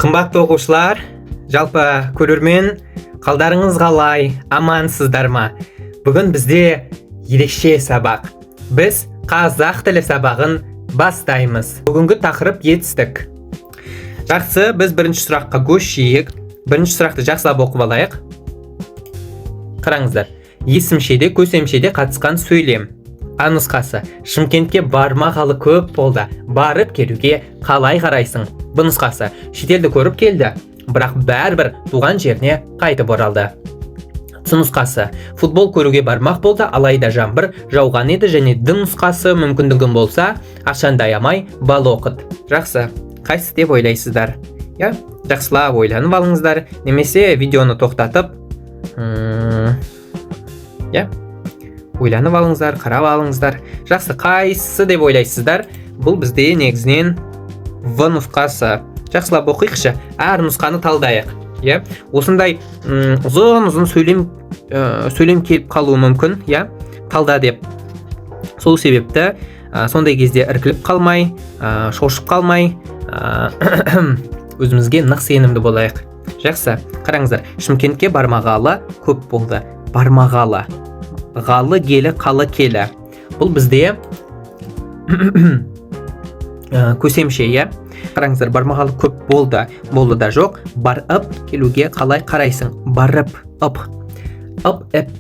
Қымбатты оқушылар, жалпы көрермен, қалдарыңыз қалай, амансыздар ма? Бүгін бізде ерекше сабақ. Біз қазақ тілі сабағын бастаймыз. Бүгінгі тақырып етістік. Жақсы, біз бірінші сұраққа көшейік. Бірінші сұрақты жақсылап оқып алайық. Қараңыздар. Есімшеде, көсемшеде қатысқан сөйлем. А нұсқасы: Шымкентке бармағалы көп болды. Барып келуге қалай қарайсың? Б нұсқасы: шетелді көріп келді, бірақ бәрібір туған жеріне қайтып оралды. С нұсқасы: футбол көруге бармақ болды, алайда жаңбыр жауған еді. Және Д нұсқасы: мүмкіндігің болса, ақшаңды аямай бал оқыт. Жақсы, қайсысы деп ойлайсыздар? Жақсылап ойланып алыңыздар, немесе видеоны тоқтатып, ойланып алыңыздар, қарап алыңыздар. Жақсы, қайсысы деп ойлайсыздар? Бұл бізде негізінен В нұсқасы. Жақсылап оқиықшы, әр нұсқаны талдайық. Осындай ұзын сөйлем келіп қалуы мүмкін, талда деп. Сол себепті сондай кезде іркіліп қалмай, шошып қалмай, өзімізге нық сенімді болайық. Жақсы, қараңыздар. Шымкентке бармағалы көп болды. Бармағалы. Ғалы келі, қалы келі. Бұл бізде көсемше, Қараңыздар, бармағалы көп болды. Болды да жоқ. Барып келуге қалай қарайсың? Барып, ұп.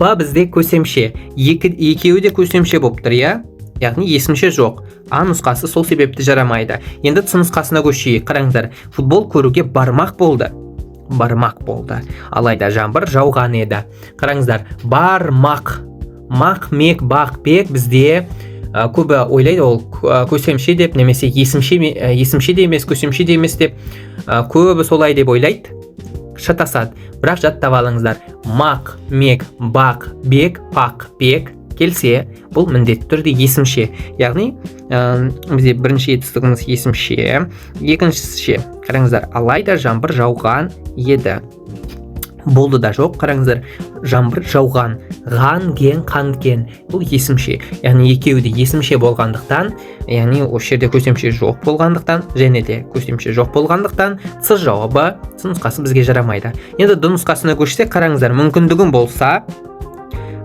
Ба бізде көсемше. Екеуі де көсемше болып тұр, яғни есімше жоқ. А нұсқасы сол себепті жарамайды. Енді С нұсқасына көшейік. Қараңыздар, футбол көруге бармақ болды. Бармақ болды. Алайда жаңбыр жауған еді. Қараңыздар, бармақ. Мақ, мек, бақ, бек бізде көбі ойлайды ол көсемше деп, немесе есімше де емес, көсемше де емес деп, көбі солай деп ойлайды, шатасады. Бірақ жаттап алыңыздар. Мақ, мек, бақ, бек, пақ, бек келсе, бұл міндетті түрде есімше. Яғни бізде бірінші етістігіміз есімше. Екіншіше, қараңыздар, алайда жаңбыр жауған еді. Болды да жоқ. Қараңыздар, жаңбыр жауған. Ған, ген, қан, ген. Бұл есімше. Яғни екеуі де есімше болғандықтан, яғни осы жерде көсемше жоқ болғандықтан, және де көсемше жоқ болғандықтан, С жауабы, С нұсқасы бізге жарамайды. Енді Д нұсқасына көшсек, қараңыздар, мүмкіндігің болса,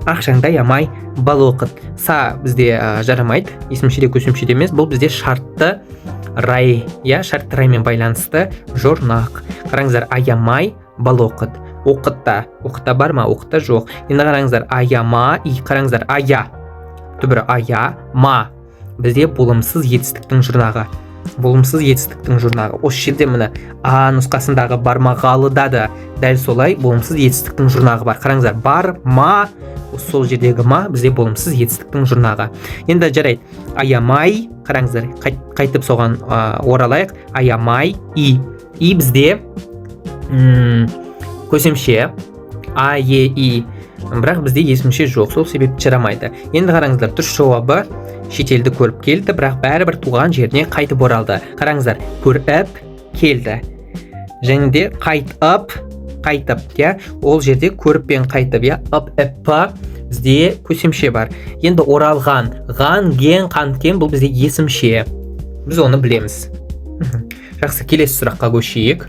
ақшаңды аямай бал оқыт. Са бізде жарамайды. Есімше де көсемше де емес. Бұл бізде шартты рай, шартты раймен байланысты жұрнақ. Қараңыздар, аямай бал оқыт. Оқытта бар ма? Оқытта жоқ. Енді қараңыздар, аяма, қараңыздар, ая. Түбірі ая, ма. Бізде болымсыз етістіктің жұрнағы. Болымсыз етістіктің жұрнағы. Осы жерде міне А нұсқасындағы бармағалыда да дәл солай болымсыз етістіктің жұрнағы бар. Қараңыздар, бар, ма, сол жердегі ма бізде болымсыз етістіктің жұрнағы. Енді жарайды, аямай, қараңыздар, қайтып соған оралайық. Аямай, и бізде көсемше, а, е, и, бірақ бізде есімше жоқ, сол себепті жарамайды. Енді қараңыздар, дұрыс жауабы: шетелді көріп келді, бірақ бәрібір туған жеріне қайтып оралды. Қараңыздар, көріп келді. Және де қайтып, ол жерде көріппен қайтып, бізде көсемше бар. Енді оралған, ған, ген, қан, кен, бұл бізде есімше. Біз оны білеміз. Жақсы, келесі сұраққа көшейік.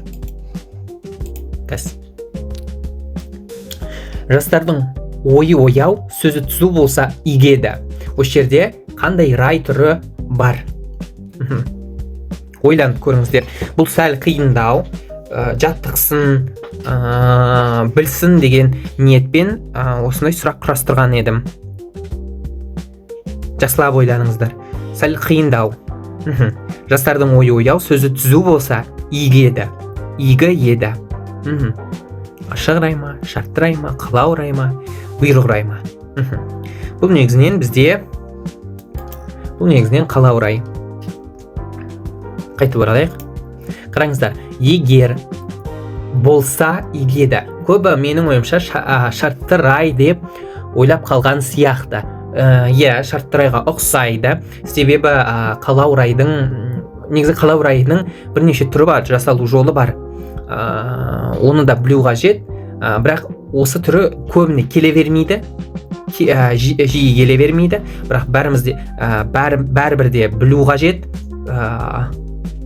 Жастардың ойы ояу, сөзі түзу болса игеді. Осы жерде қандай рай түрі бар? Ойланып көріңіздер. Бұл сәл қиындау, жаттықсын, білсін деген ниетпен осындай сұрақ құрастырған едім. Жақсылап ойланыңыздар. Сәл қиындау. Жастардың ойы ояу, сөзі түзу болса игеді. Игі еді. Ашық рай ма, шартты рай ма, қалау рай ма, бұйрық рай ма? Бұл негізінен қалау рай. Қайтып оралайық. Қараңыздар, егер болса игеді. Көбі менің ойымша шартты рай деп ойлап қалған сияқты. Шартты райға ұқсайды. Себебі қалау райының бірнеше түрі бар, жасалу жолы бар. Оны да білу қажет, бірақ осы түрі көбіне келе бермейді, жиі келе бермейді, бірақ бәрібір де білу қажет,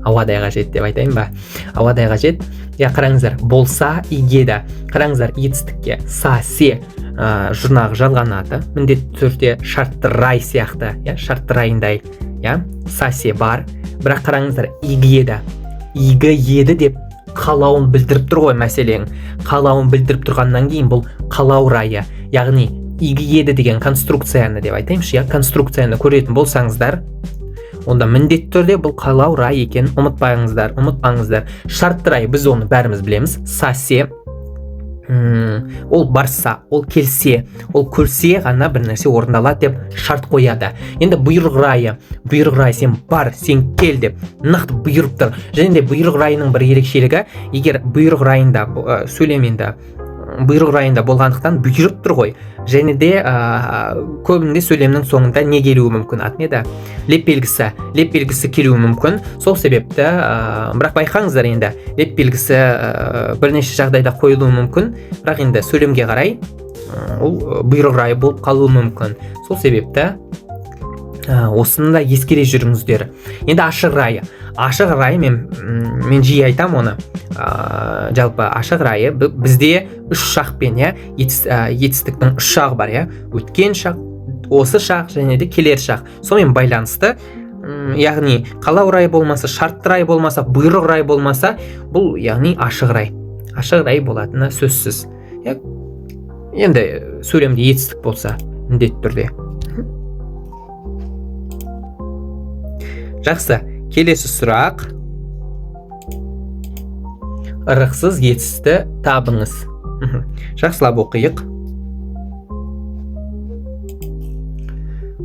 ауадай қажет деп айтайын ба, ауадай қажет. Қараңыздар, болса игеді. Қараңыздар, етістікке са, се жұрнағы жалғанады. Міндетті түрде шартты рай сияқты, шартты райындай, са, се бар. Бірақ қараңыздар, игі еді деп қалауын білдіріп тұр ғой, мәселен. Қалауын білдіріп тұрғаннан кейін бұл қалау райы. Яғни игі еді деген конструкцияны деп айтайыншы, конструкцияны көретін болсаңыздар, онда міндетті түрде бұл қалау рай екен, ұмытпаңыздар. Шартты рай, біз оны бәріміз білеміз. Са, се, ол барса, ол келсе, ол көрсе ғана бір нәрсе орындалады деп шарт қояды. Енді бұйрық райы, сен бар, сен кел деп нақты бұйырып тұр. Және де бұйрық райының бір ерекшелігі, егер бұйрық райында сөйлемінде бұйрық райында болғандықтан бұйырып тұр ғой. Және де көбінде сөйлемнің соңында не келуі мүмкін? Атмеді леп белгісі келуі мүмкін. Сол себепті, бірақ байқаңыздар, енді леп белгісі бірнеше жағдайда қойылуы мүмкін, бірақ енді сөйлемге қарай ол бұйрық райы болып қалуы мүмкін. Сол себепті осыны да ескере жүріңіздер. Енді ашық райы мен жиі айтам оны. Жалпы ашық райы бізде үш шақпен, етістіктің үш шағы бар, өткен шақ, осы шақ және де келер шақ. Сонымен байланысты, яғни қалау райы болмаса, шартты рай болмаса, бұйрық рай болмаса, бұл яғни ашық рай болатыны сөзсіз. Енді сөйлемде етістік болса, міндетті түрде. Жақсы, келесі сұрақ. Ырықсыз етісті табыңыз. Жақсылап оқиық.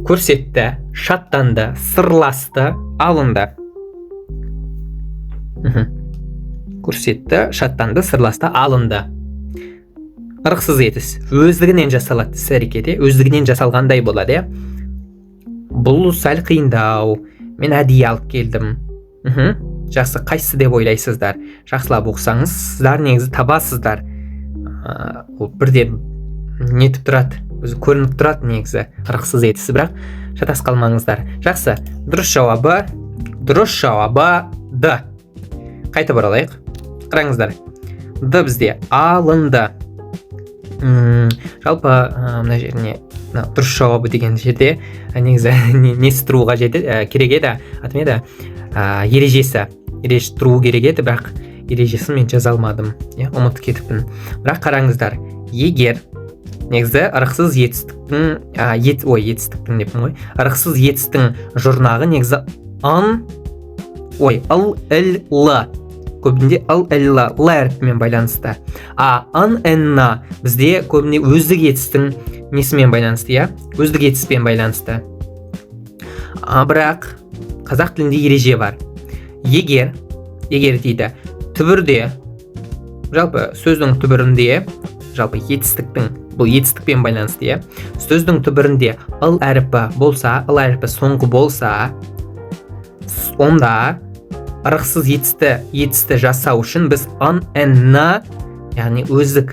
Көрсетті, шаттанды, сырласты, алынды. Көрсетті, шаттанды, сырласты, алынды. Ырықсыз етіс өздігінен жасалады іс-әрекет, өздігінен жасалғандай болады. Бұл сәл қиындау. Мен әдейі алып келдім. Жақсы, қайсысы деп ойлайсыздар? Жақсылап оқысаңыз, сіздар негізі табасыздар. Ол бірде нетіп тұрады, өзі көрініп тұрады негізі ырықсыз етісі, бірақ шатас қалмаңыздар. Жақсы, дұрыс жауабы Д. Қайтып оралайық. Қараңыздар. Д бізде алынды. Жалпы мына жеріне дұрыс жауабы деген жерде негізі несі тұруға керек еді, атмеді ережесі тұру керек еді, бірақ ережесін мен жаза алмадым, ұмытып кетіппін. Бірақ қараңыздар, егер негізі ырықсыз етістіктің деппін ғой, ырықсыз етістің жұрнағы негізі ыл, көбінде ыл әріпімен байланысты. Н бізде көбінде өздік етістің несімен байланысты, өздік етіспен байланысты. Бірақ қазақ тілінде ереже бар. Егер дейді, түбірде, жалпы сөздің түбірінде, жалпы етістіктің, бұл етістікпен байланысты, сөздің түбірінде ыл әріпі болса, ыл әріпі соңғы болса, онда ырықсыз етісті жасау үшін біз н, яғни өздік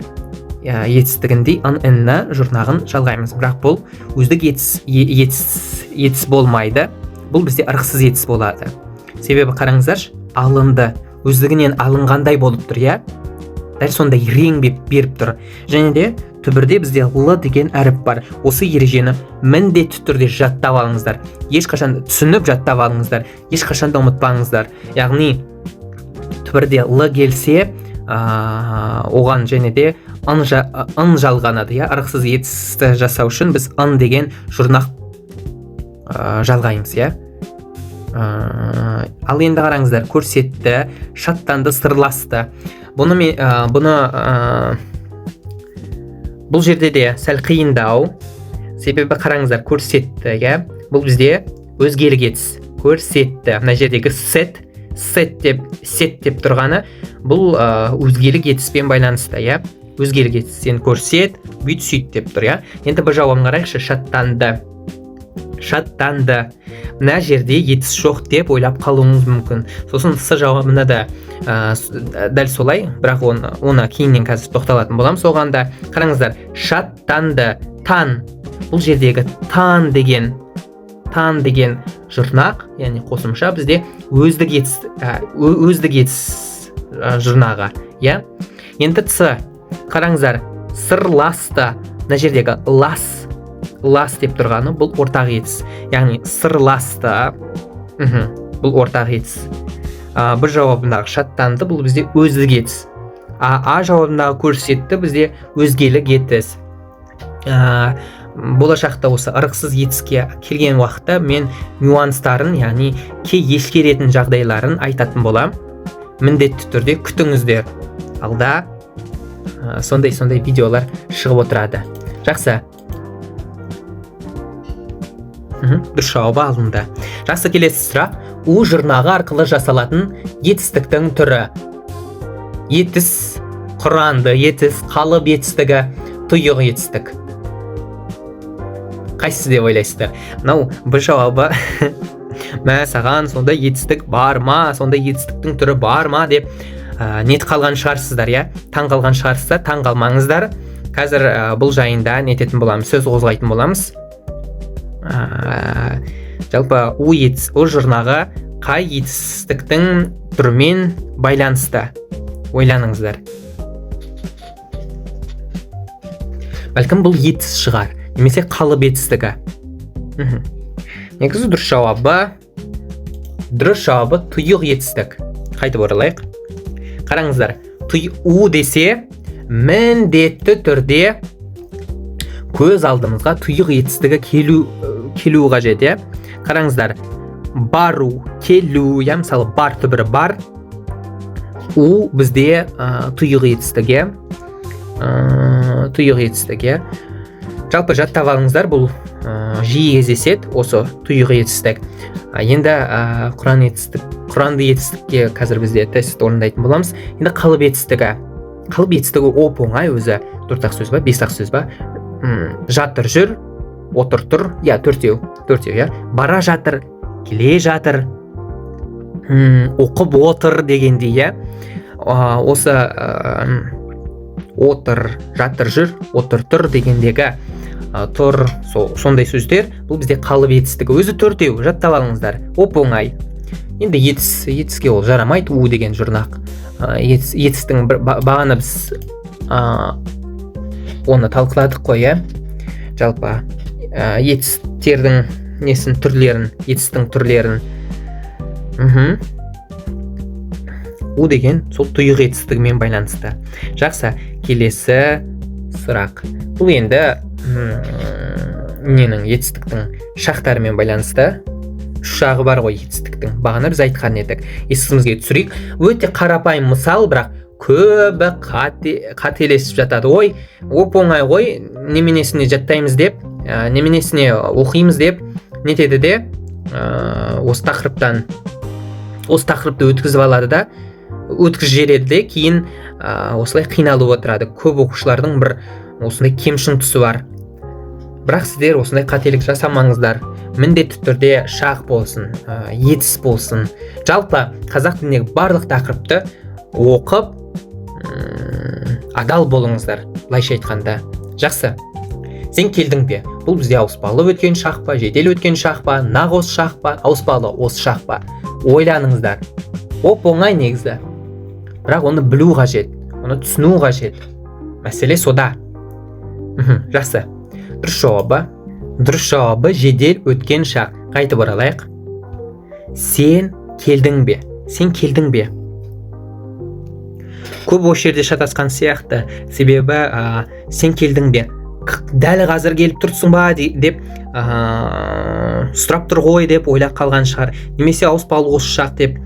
етістігіндей н жұрнағын жалғаймыз. Бірақ бұл өздік етіс болмайды. Бұл бізде ырықсыз етіс болады. Себебі қараңыздар, алынды, өздігінен алынғандай болып тұр, дәл сондай рең беріп тұр. Және де түбірде бізде л деген әріп бар. Осы ережені міндетті түрде жаттап алыңыздар. Ешқашан түсініп жаттап алыңыздар. Ешқашан да ұмытпаңыздар. Яғни түбірде л келсе, оған және де ын жалғанады. Ырықсыз етісті жасау үшін біз ын деген жұрнақ жалғаймыз. Ал енді қараңыздар, көрсетті, шаттанды, сырласты. Бұл жерде де сәл қиындау. Себебі қараңыздар, көрсетті, бұл бізде өзгелік етіс. Көрсетті, мына жердегі сет деп тұрғаны, бұл өзгелік етіспен байланысты, өзгелік етістен көрсет, бүйт сүйт деп тұр, Енді бір жауабын қарайықшы, шаттанды. Мына жерде етіс жоқ деп ойлап қалуыңыз мүмкін. Сосын с жауабына да дәл солай, бірақ оны кейіннен қазір тоқталатын болам. Соғанда қараңыздар, шаттанды, тан. Бұл жердегі тан деген шаттан деген жұрнақ, яғни қосымша бізде өздік етіс жұрнағы, иә. Енді ц, қараңыздар, сырласты, мына жердегі лас деп тұрғаны бұл ортақ етіс, яғни сырласты, бұл ортақ етіс. Бір жауабындағы шаттанды, бұл бізде өздік етіс. А жауабындағы көрсетті бізде өзгелік етіс. Болашақта осы ырықсыз етіске келген уақытта мен нюанстарын, яғни кей ескеретін жағдайларын айтатын болам. Міндетті түрде күтіңіздер. Алда сондай видеолар шығып отырады. Жақсы. Дұрыс жауабы алынды. Жақсы, келесі сұрақ. У жұрнағы арқылы жасалатын етістіктің түрі. Етіс, құранды етіс, қалып етістігі, тұйық етістік. Қайсысы деп ойлайсыздар? Мынау бір жауабы мә саған сондай етістік бар ма, сондай етістіктің түрі бар ма деп нет қалған шығарсыздар, иә? Таң қалған шығарсыздар, таң қалмаңыздар. Қазір бұл жайында нететін боламыз, сөз қозғайтын боламыз. Жалпы у жұрнағы қай етістіктің түрімен байланысты? Ойланыңыздар. Бәлкім бұл етіс шығар, немесе қалып етістігі. Негізі дұрыс жауабы тұйық етістік. Қайтып оралайық. Қараңыздар, у десе міндетті түрде көз алдымызға тұйық етістігі келу қажет, е? Қараңыздар, бару, келу, я мысалы бар түбірі бар. У бізде тұйық етістігі. Жалпы жаттап алыңыздар, бұл жиі кездеседі, осы тұйық етістік. Енді құранды етістікке қазір бізде тест орындайтын боламыз. Енді қалып етістігі. Қалып етістігі оп-оңай, өзі 4-ақ сөз ба, 5-ақ сөз ба. Жатыр жүр, отыр тұр, я, төртеу, я. Бара жатыр, келе жатыр, оқып отыр дегенде, я. Осы отыр, жатыр жүр, отыр тұр дегендегі тұр, сондай сөздер, бұл бізде қалып етістігі. Өзі төртеу, жаттап алыңыздар, оп-оңай. Енді етіске ол жарамайды, у деген жұрнақ. Етістің бағаны біз оны талқыладық қой, иә? Жалпы етістердің етістің түрлерін. У деген сол тұйық етістігімен байланысты. Жақсы, келесі сұрақ. Бұл енді етістіктің шақтарымен байланысты. Үш жағы бар ғой етістіктің. Бағана біз айтқан едік. Есімізге түсірейік. Өте қарапайым мысал, бірақ көбі қателесіп жатады. Ой, оп-оңай ғой, неменесіне жаттаймыз деп, неменесіне оқимыз деп, нетеді де, осы тақырыпты өткізіп алады да, өткізіп жібереді де, кейін осылай қиналып отырады. Көп оқушылардың бір осындай кемшін тұсы бар. Бірақ сіздер осындай қателік жасамаңыздар. Міндетті түрде шақ болсын, етіс болсын. Жалпы қазақ тіліндегі барлық тақырыпты оқып, адал болыңыздар, былайша айтқанда. Жақсы. Сен келдің бе? Бұл бізде ауыспалы өткен шақ па, жедел өткен шақ па, нақ осы шақ па, ауыспалы осы шақ па? Ойланыңыздар. Оп-оңай негізі. Бірақ оны білу қажет, оны түсіну қажет. Мәселе сода. Жақсы. Дұрыс жауабы жедел өткен шақ. Қайтып оралайық. Сен келдің бе? Көп осы жерде шатасқан сияқты. Себебі сен келдің бе? Дәл қазір келіп тұрсың ба деп сұрап тұр ғой деп ойлап қалған шығар. Немесе ауыспалы осы шақ деп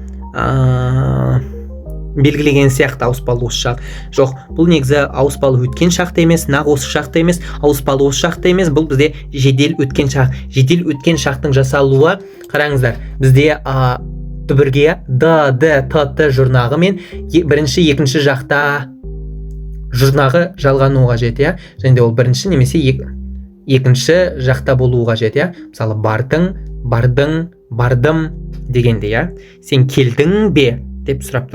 белгілеген сияқты ауыспалы осы шақ. Жоқ, бұл негізі ауыспалы өткен шақта емес, нақ осы шақта емес, ауыспалы осы шақта емес, бұл бізде жедел өткен шақ. Жедел өткен шақтың жасалуы, қараңыздар, бізде түбірге д, т жұрнағы мен бірінші, екінші жақта жұрнағы жалғануға жет, иә? Және де ол бірінші немесе екінші жақта болуға жет, иә? Мысалы, бардым дегенде, иә? Сен келдің бе деп сұрап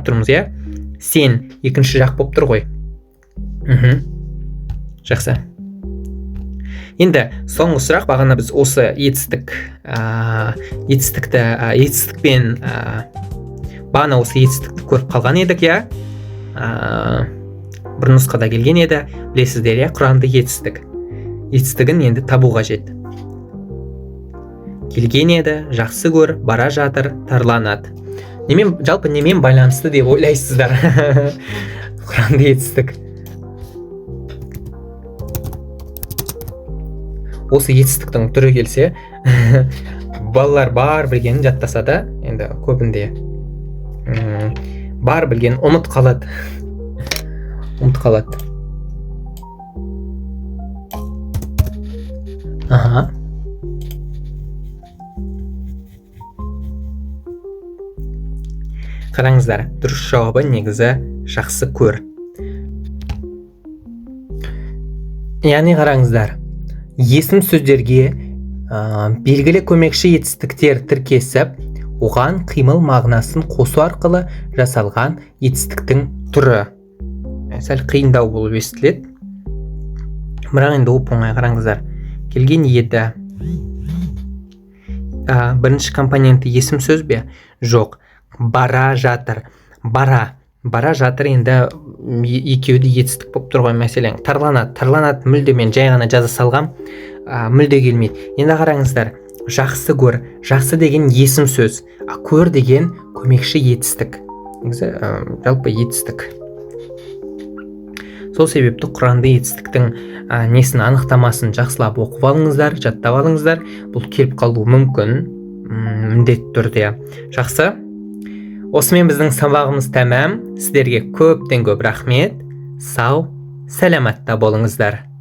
тұрмыз, иә? Сен екінші жақ болып тұр ғой. Жақсы. Енді соңғы сұрақ, бағана біз осы етістікпен бағана осы етістікті көріп қалған едік, иә. Бір нұсқада келген еді, білесіздер, иә, құранды етістігін енді табу қажет. Келген еді, жақсы көр, бара жатыр, тарланады. Жалпы немен байланысты деп ойлайсыздар? Құранды етістік. Осы етістіктің түрі келсе, балалар бар білгенін жаттаса да, енді көбінде бар білген ұмыт қалады. Қараңыздар, дұрыс жауабы негізі жақсы көр. Яғни қараңыздар, есім сөздерге белгілі көмекші етістіктер тіркесіп, оған қимыл мағынасын қосу арқылы жасалған етістіктің түрі. Сәл қиындау болып естіледі. Бірақ енді оп-оңай, қараңыздар. Келген еді. Бірінші компоненті есім сөз бе? Жоқ. Бара жатыр. Бара жатыр енді екеуді етістік болып тұр ғой, мәселен. Тарланады мүлде мен жай ғана жаза салғам, мүлде келмейді. Енді қараңыздар, жақсы көр. Жақсы деген есім сөз, көр деген көмекші етістік. Жалпы етістік. Сол себепті құранды етістіктің несін анықтамасын жақсылап оқып алыңыздар, жаттап алыңыздар. Бұл келіп қалуы мүмкін, міндетті түрде. Жақсы. Осымен біздің сабағымыз тәмам. Сіздерге көптен көп рахмет. Сау, сәлематта болыңыздар.